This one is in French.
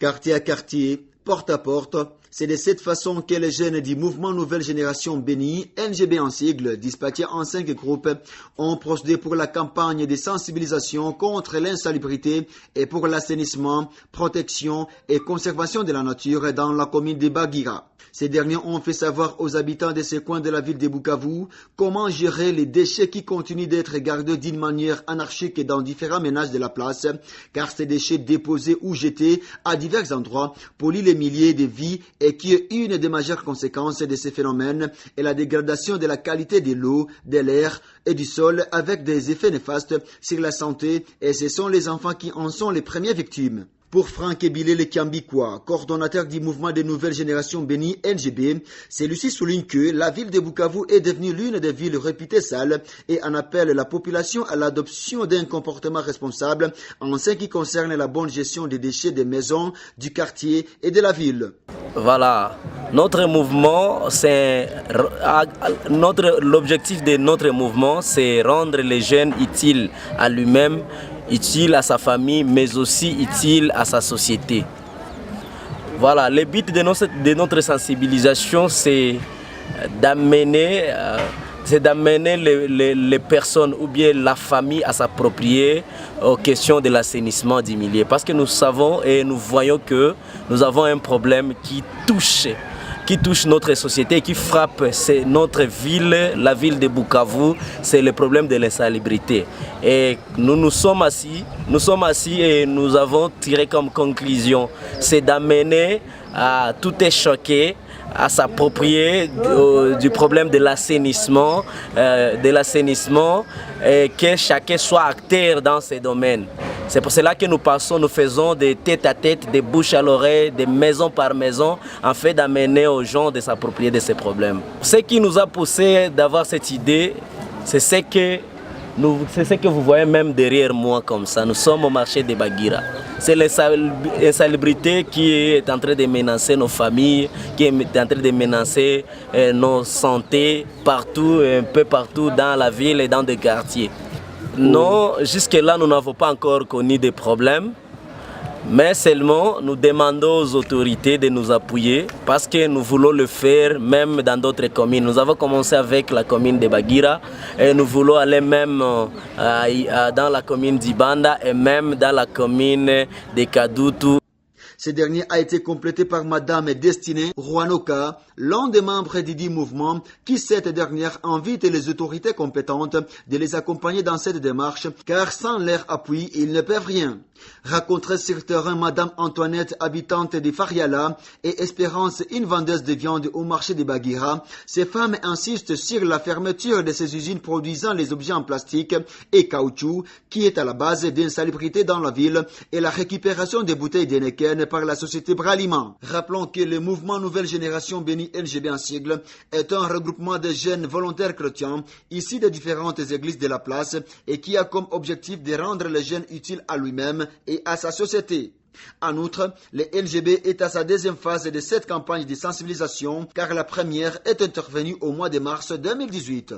Quartier à quartier, porte à porte, c'est de cette façon que les jeunes du mouvement Nouvelle Génération Béni, NGB en sigle, dispatchés en 5 groupes, ont procédé pour la campagne de sensibilisation contre l'insalubrité et pour l'assainissement, protection et conservation de la nature dans la commune de Bagira. Ces derniers ont fait savoir aux habitants de ces coins de la ville de Bukavu comment gérer les déchets qui continuent d'être gardés d'une manière anarchique dans différents ménages de la place, car ces déchets déposés ou jetés à divers endroits polluent les milliers de vies et qui est une des majeures conséquences de ces phénomènes est la dégradation de la qualité de l'eau, de l'air et du sol avec des effets néfastes sur la santé et ce sont les enfants qui en sont les premières victimes. Pour Franck Ebile Le Kiambikwa, coordonnateur du mouvement des nouvelles générations Béni NGB, celui-ci souligne que la ville de Bukavu est devenue l'une des villes réputées sales et en appelle la population à l'adoption d'un comportement responsable en ce qui concerne la bonne gestion des déchets des maisons, du quartier et de la ville. Voilà, notre mouvement, l'objectif de notre mouvement, c'est rendre les jeunes utiles à lui-même, utile à sa famille, mais aussi utile à sa société. Voilà, le but de notre sensibilisation, c'est d'amener les personnes ou bien la famille à s'approprier aux questions de l'assainissement du milieu. Parce que nous savons et nous voyons que nous avons un problème qui touche notre société, qui frappe notre ville, la ville de Bukavu, c'est le problème de l'insalubrité. Et nous sommes assis et nous avons tiré comme conclusion, c'est d'amener à tout est choqué, à s'approprier du problème de l'assainissement et que chacun soit acteur dans ces domaines. C'est pour cela que nous faisons des tête-à-tête, des bouches à l'oreille, des maison par maison, en fait d'amener aux gens de s'approprier de ces problèmes. Ce qui nous a poussé d'avoir cette idée, c'est ce que vous voyez même derrière moi comme ça. Nous sommes au marché de Bagira. C'est l'insalubrité qui est en train de menacer nos familles, qui est en train de menacer nos santé partout, un peu partout dans la ville et dans des quartiers. Non, jusque-là, nous n'avons pas encore connu de problèmes, mais seulement nous demandons aux autorités de nous appuyer parce que nous voulons le faire même dans d'autres communes. Nous avons commencé avec la commune de Bagira et nous voulons aller même dans la commune d'Ibanda et même dans la commune de Kadutu. Ce dernier a été complété par Madame Destinée Rouanoka, l'un des membres du dit mouvement, qui cette dernière invite les autorités compétentes de les accompagner dans cette démarche, car sans leur appui, ils ne peuvent rien. Rencontrée sur terrain, Madame Antoinette, habitante de Fariala, et Espérance, une vendeuse de viande au marché de Bagira, ces femmes insistent sur la fermeture de ces usines produisant les objets en plastique et caoutchouc, qui est à la base d'insalubrité dans la ville, et la récupération des bouteilles d'Heineken par la société Bralima. Rappelons que le mouvement Nouvelle Génération Béni NGB en sigle est un regroupement de jeunes volontaires chrétiens issus de différentes églises de la place et qui a comme objectif de rendre les jeunes utiles à lui-même et à sa société. En outre, le NGB est à sa deuxième phase de cette campagne de sensibilisation car la première est intervenue au mois de mars 2018.